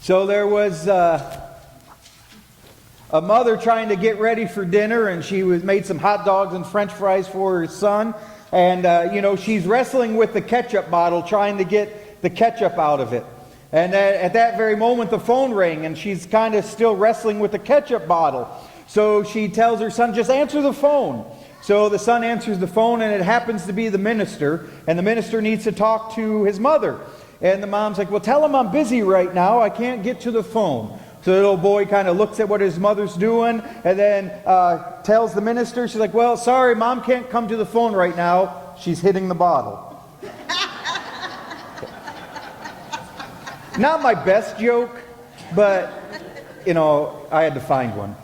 So there was a mother trying to get ready for dinner, and she made some hot dogs and French fries for her son. And, she's wrestling with the ketchup bottle, trying to get the ketchup out of it. And at that very moment, the phone rang, and she's kind of still wrestling with the ketchup bottle. So she tells her son, just answer the phone. So the son answers the phone, and it happens to be the minister. And the minister needs to talk to his mother. And the mom's like, well, tell him I'm busy right now. I can't get to the phone. So the little boy kind of looks at what his mother's doing, and then tells the minister, she's like, well, sorry, Mom can't come to the phone right now. She's hitting the bottle. Not my best joke, but, I had to find one.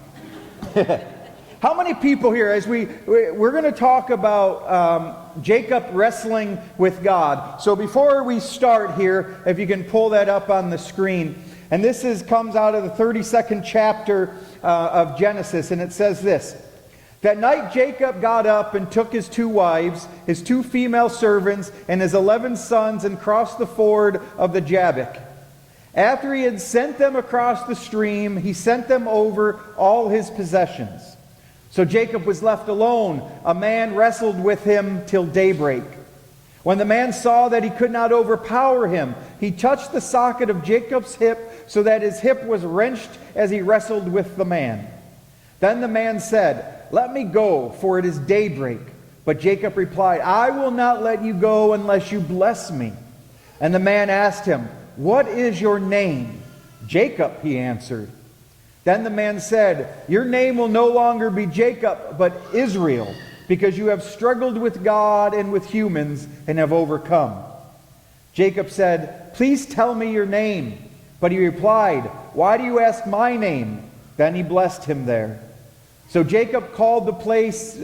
How many people here, as we're going to talk about Jacob wrestling with God. So before we start here, if you can pull that up on the screen. And this comes out of the 32nd chapter of Genesis, and it says this. That night Jacob got up and took his 2 wives, his 2 female servants, and his 11 sons, and crossed the ford of the Jabbok. After he had sent them across the stream, he sent them over all his possessions. So Jacob was left alone. A man wrestled with him till daybreak. When the man saw that he could not overpower him, he touched the socket of Jacob's hip, so that his hip was wrenched as he wrestled with the man. Then the man said, let me go, for it is daybreak. But Jacob replied, I will not let you go unless you bless me. And the man asked him, what is your name? Jacob, he answered. Then the man said, your name will no longer be Jacob, but Israel, because you have struggled with God and with humans and have overcome. Jacob said, please tell me your name. But he replied, why do you ask my name? Then he blessed him there. So Jacob called the place,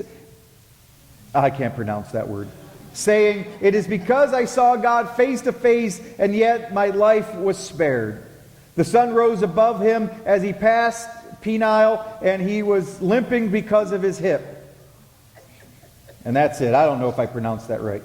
I can't pronounce that word, saying, it is because I saw God face to face, and yet my life was spared. The sun rose above him as he passed Peniel, and he was limping because of his hip. And that's it. I don't know if I pronounced that right.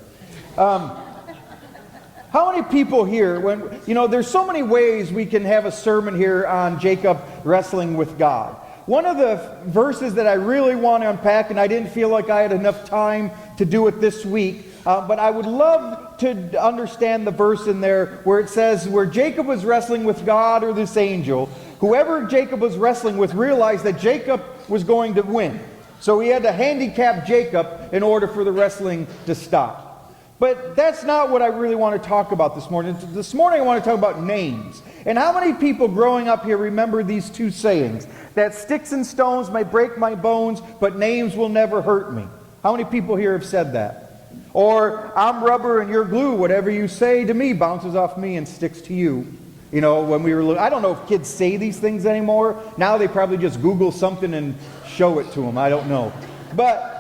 How many people here, there's so many ways we can have a sermon here on Jacob wrestling with God. One of the verses that I really want to unpack, and I didn't feel like I had enough time to do it this week, but I would love to understand the verse in there where it says, where Jacob was wrestling with God or this angel, whoever Jacob was wrestling with realized that Jacob was going to win. So he had to handicap Jacob in order for the wrestling to stop. But that's not what I really want to talk about this morning. This morning I want to talk about names. And how many people growing up here remember these 2 sayings? That sticks and stones may break my bones, but names will never hurt me. How many people here have said that? Or, I'm rubber and you're glue. Whatever you say to me bounces off me and sticks to you. When we were little. I don't know if kids say these things anymore. Now they probably just Google something and show it to them. I don't know. But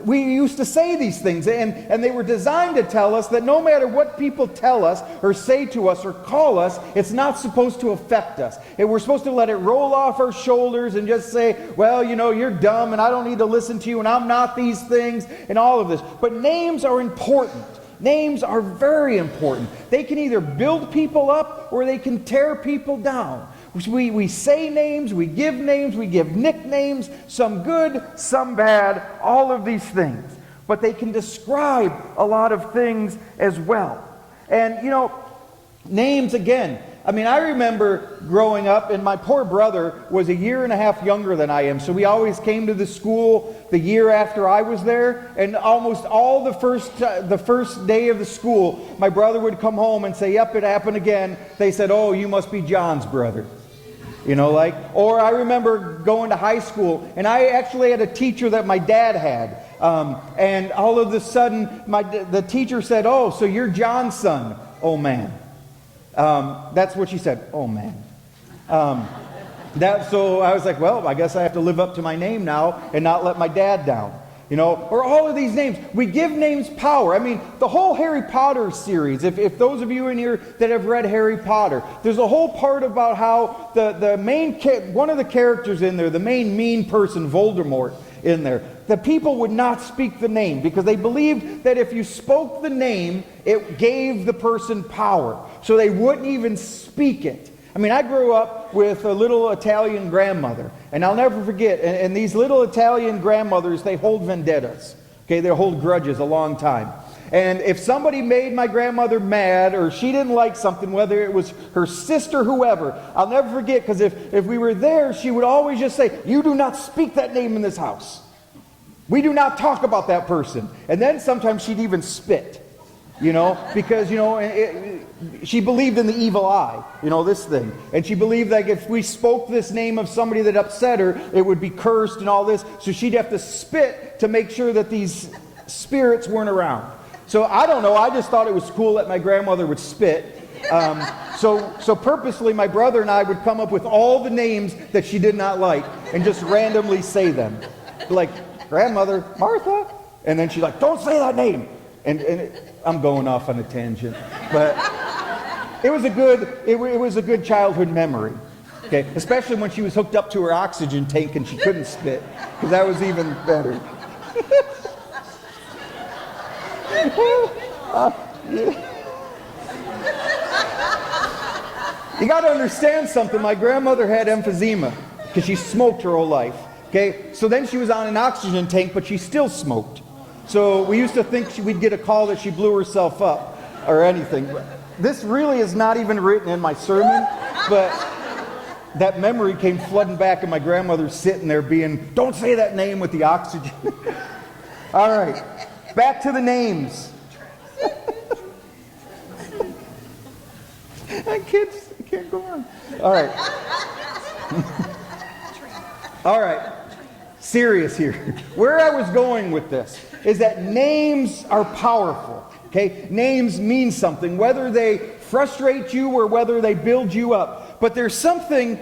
we used to say these things, and they were designed to tell us that no matter what people tell us or say to us or call us, it's not supposed to affect us. And we're supposed to let it roll off our shoulders and just say, well, you're dumb and I don't need to listen to you and I'm not these things and all of this. But names are important. Names are very important. They can either build people up or they can tear people down. We say names, we give nicknames, some good, some bad, all of these things. But they can describe a lot of things as well. And, names again. I remember growing up, and my poor brother was 1.5 years younger than I am, so we always came to the school the year after I was there, and almost all the first day of the school, my brother would come home and say, yep, it happened again. They said, oh, you must be John's brother. Or I remember going to high school, and I actually had a teacher that my dad had, and all of a sudden, the teacher said, oh, so you're John's son. Oh, man. That's what she said. Oh, man. So I was like, well, I guess I have to live up to my name now and not let my dad down. Or all of these names. We give names power. The whole Harry Potter series, if those of you in here that have read Harry Potter, there's a whole part about how one of the characters in there, the main mean person, Voldemort, in there, the people would not speak the name because they believed that if you spoke the name, it gave the person power. So they wouldn't even speak it. I mean, I grew up with a little Italian grandmother, and I'll never forget, and these little Italian grandmothers, they hold vendettas. Okay, they hold grudges a long time. And if somebody made my grandmother mad, or she didn't like something, whether it was her sister, whoever, I'll never forget, because if we were there, she would always just say, "You do not speak that name in this house. We do not talk about that person." And then sometimes she'd even spit, because, she believed in the evil eye, this thing. And she believed that if we spoke this name of somebody that upset her, it would be cursed and all this. So she'd have to spit to make sure that these spirits weren't around. So I don't know, I just thought it was cool that my grandmother would spit. So purposely my brother and I would come up with all the names that she did not like and just randomly say them. Like, "Grandmother, Martha." And then she's like, "Don't say that name." And I'm going off on a tangent. But it was a good childhood memory. Okay, especially when she was hooked up to her oxygen tank and she couldn't spit, because that was even better. You got to understand something. My grandmother had emphysema because she smoked her whole life. Okay, so then she was on an oxygen tank, but she still smoked. So we used to think we'd get a call that she blew herself up or anything. This really is not even written in my sermon, but that memory came flooding back, and my grandmother sitting there being, "Don't say that name with the oxygen." All right, back to the names. I can't go on. All right. All right. Serious here. Where I was going with this is that names are powerful. Okay? Names mean something, whether they frustrate you or whether they build you up. But there's something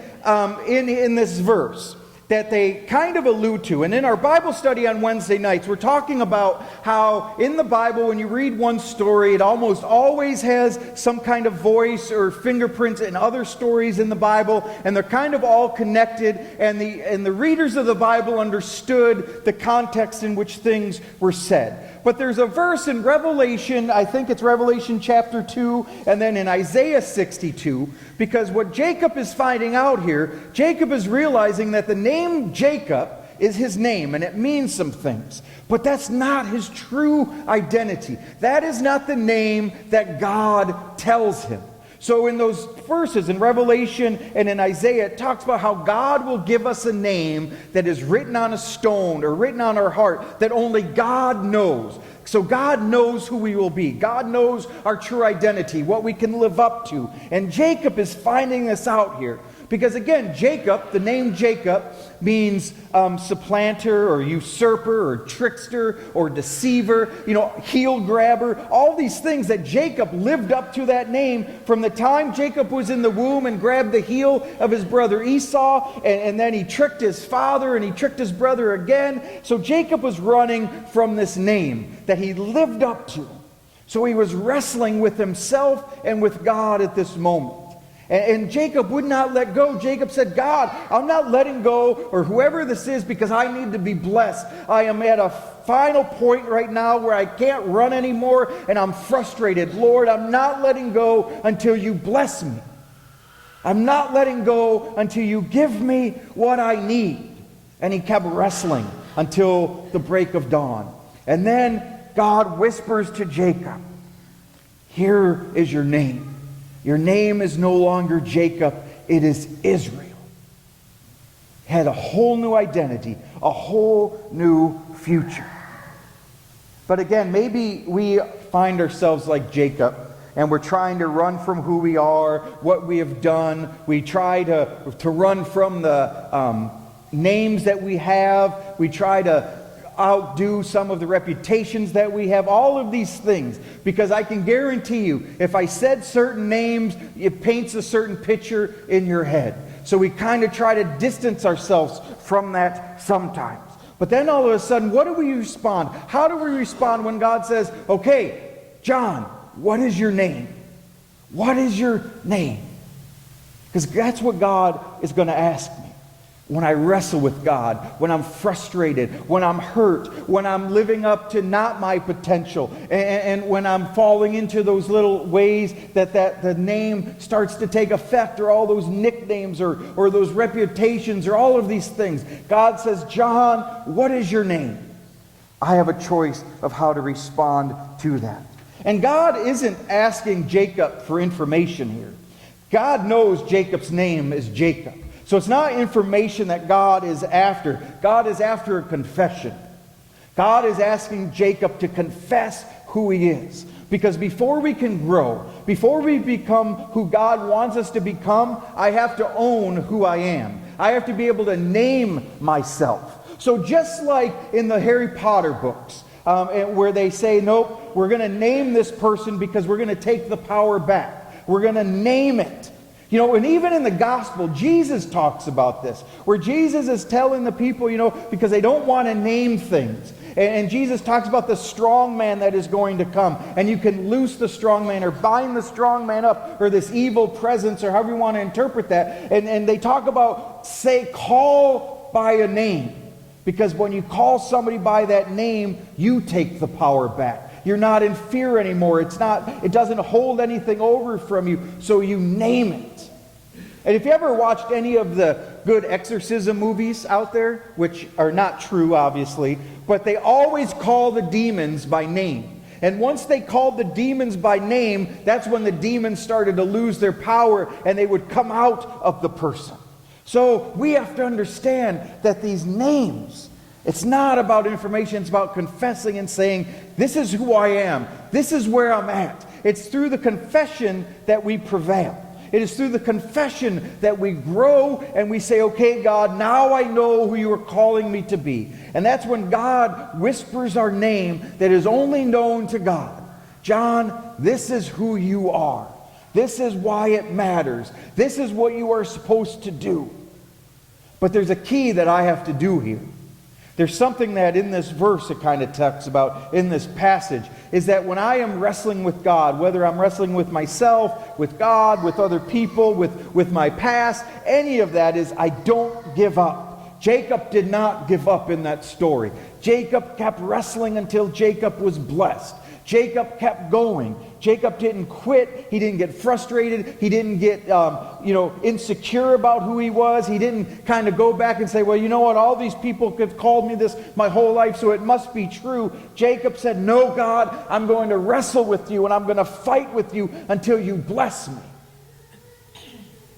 in this verse that they kind of allude to. And in our Bible study on Wednesday nights, we're talking about how in the Bible, when you read one story, it almost always has some kind of voice or fingerprints in other stories in the Bible, and they're kind of all connected, and the readers of the Bible understood the context in which things were said. But there's a verse in Revelation, I think it's Revelation chapter 2, and then in Isaiah 62, because what Jacob is finding out here, Jacob is realizing that the name Jacob is his name, and it means some things. But that's not his true identity. That is not the name that God tells him. So in those verses in Revelation and in Isaiah, it talks about how God will give us a name that is written on a stone or written on our heart that only God knows. So God knows who we will be. God knows our true identity, what we can live up to. And Jacob is finding this out here. Because again, Jacob, the name Jacob, means supplanter or usurper or trickster or deceiver, heel grabber, all these things that Jacob lived up to that name from the time Jacob was in the womb and grabbed the heel of his brother Esau, and then he tricked his father and he tricked his brother again. So Jacob was running from this name that he lived up to. So he was wrestling with himself and with God at this moment. And Jacob would not let go. Jacob said, "God, I'm not letting go, or whoever this is, because I need to be blessed. I am at a final point right now where I can't run anymore, and I'm frustrated. Lord, I'm not letting go until you bless me. I'm not letting go until you give me what I need." And he kept wrestling until the break of dawn. And then God whispers to Jacob, "Here is your name. Your name is no longer Jacob, it is Israel." Had a whole new identity, a whole new future. But again, maybe we find ourselves like Jacob, and we're trying to run from who we are, what we have done. We try to run from the names that we have. We try to outdo some of the reputations that we have, all of these things, because I can guarantee you, if I said certain names, it paints a certain picture in your head. So we kind of try to distance ourselves from that sometimes. But then all of a sudden, what do we respond? How do we respond when God says, "Okay, John, what is your name? What is your name?" Because that's what God is going to ask me. when I wrestle with God, when I'm frustrated, when I'm hurt, when I'm living up to not my potential, and when I'm falling into those little ways that the name starts to take effect, or all those nicknames, or those reputations, or all of these things. God says, John, what is your name? I have a choice of how to respond to that. And God isn't asking Jacob for information here. God knows Jacob's name is Jacob. So it's not information that God is after. God is after a confession. God is asking Jacob to confess who he is. Because before we can grow, before we become who God wants us to become, I have to own who I am. I have to be able to name myself. So just like in the Harry Potter books, where they say, nope, we're going to name this person because we're going to take the power back. We're going to name it. You know, and even in the gospel, Jesus talks about this, where Jesus is telling the people, because they don't want to name things. And Jesus talks about the strong man that is going to come. And you can loose the strong man or bind the strong man up, or this evil presence, or however you want to interpret that. And they talk about, call by a name. Because when you call somebody by that name, you take the power back. You're not in fear anymore. It doesn't hold anything over from you, so you name it. And if you ever watched any of the good exorcism movies out there, which are not true, obviously, but they always call the demons by name. And once they called the demons by name, that's when the demons started to lose their power, and they would come out of the person. So we have to understand that these names, it's not about information, it's about confessing and saying, this is who I am, this is where I'm at. It's through the confession that we prevail. It is through the confession that we grow and we say, okay, God, now I know who you are calling me to be. And that's when God whispers our name that is only known to God. John, this is who you are. This is why it matters. This is what you are supposed to do. But there's a key that I have to do here. There's something that in this verse it kind of talks about, in this passage, is that when I am wrestling with God, whether I'm wrestling with myself, with God, with other people, with my past, any of that, is I don't give up. Jacob did not give up in that story. Jacob kept wrestling until Jacob was blessed. Jacob kept going. Jacob didn't quit. He didn't get frustrated. He didn't get insecure about who he was. He didn't kind of go back and say, well, you know what? All these people have called me this my whole life, so it must be true. Jacob said, no, God, I'm going to wrestle with you, and I'm going to fight with you until you bless me.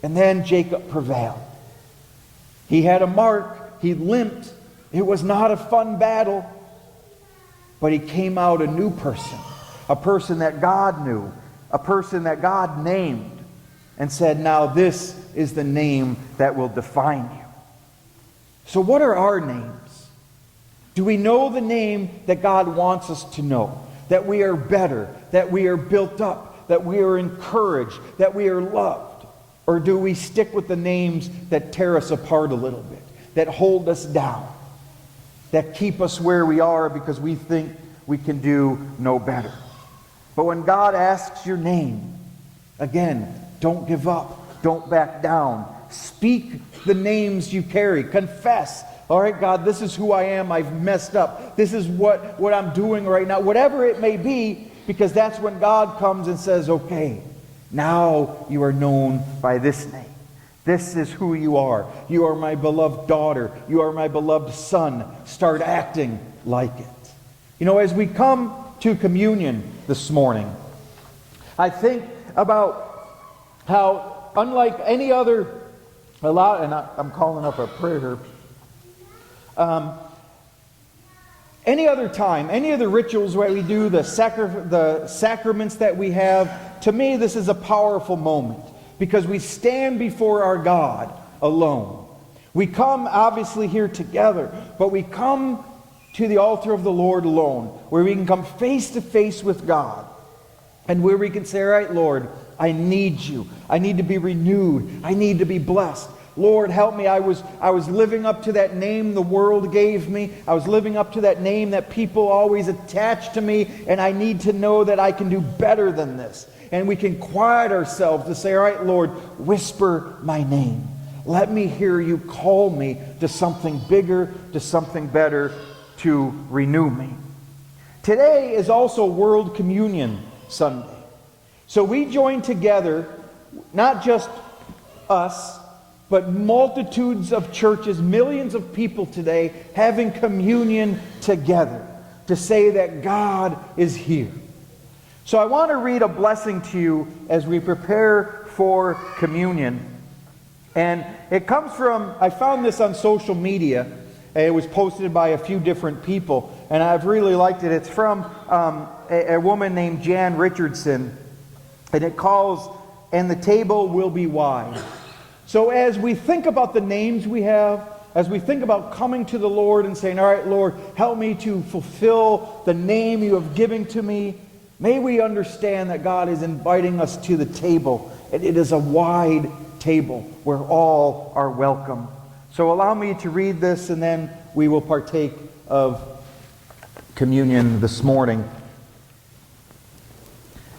And then Jacob prevailed. He had a mark. He limped. It was not a fun battle. But he came out a new person, a person that God knew, a person that God named, and said, now this is the name that will define you. So what are our names? Do we know the name that God wants us to know? That we are better, that we are built up, that we are encouraged, that we are loved? Or do we stick with the names that tear us apart a little bit, that hold us down, that keep us where we are because we think we can do no better? But when God asks your name, again, don't give up. Don't back down. Speak the names you carry. Confess. All right, God, this is who I am. I've messed up. This is what I'm doing right now. Whatever it may be, because that's when God comes and says, okay, now you are known by this name. This is who you are. You are my beloved daughter. You are my beloved son. Start acting like it. You know, as we come to communion this morning, I think about how, unlike any other, and I'm calling up a prayer, any other time, any of the rituals where we do the sacraments that we have, to me this is a powerful moment. Because we stand before our God alone. We come obviously here together, but we come to the altar of the Lord alone, where we can come face to face with God, and where we can say, all right, Lord, I need you. I need to be renewed. I need to be blessed. Lord, help me. I was living up to that name the world gave me. I was living up to that name that people always attach to me, and I need to know that I can do better than this. And we can quiet ourselves to say, all right, Lord, whisper my name. let me hear you call me to something bigger, to something better, to renew me. Today is also World Communion Sunday. So we join together, not just us, but multitudes of churches, millions of people today having communion together to say that God is here. So I want to read a blessing to you as we prepare for communion. And it comes from, I found this on social media. It was posted by a few different people, and I've really liked it. It's from a woman named Jan Richardson, and it calls, "And the table will be wide." So as we think about the names we have, as we think about coming to the Lord and saying, all right, Lord, help me to fulfill the name you have given to me, may we understand that God is inviting us to the table, and it is a wide table where all are welcome. So allow me to read this, and then we will partake of communion this morning.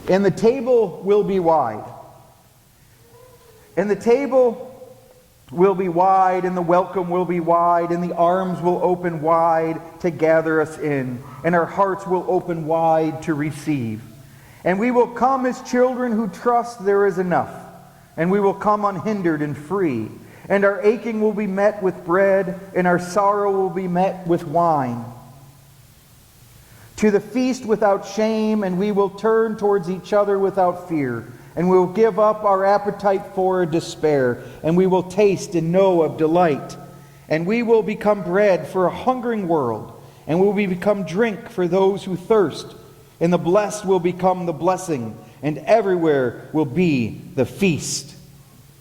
"And the table will be wide. And the table will be wide, and the welcome will be wide, and the arms will open wide to gather us in, and our hearts will open wide to receive. And we will come as children who trust there is enough, and we will come unhindered and free. And our aching will be met with bread, and our sorrow will be met with wine. To the feast without shame, and we will turn towards each other without fear. And we will give up our appetite for despair, and we will taste and know of delight. And we will become bread for a hungering world, and we will become drink for those who thirst. And the blessed will become the blessing, and everywhere will be the feast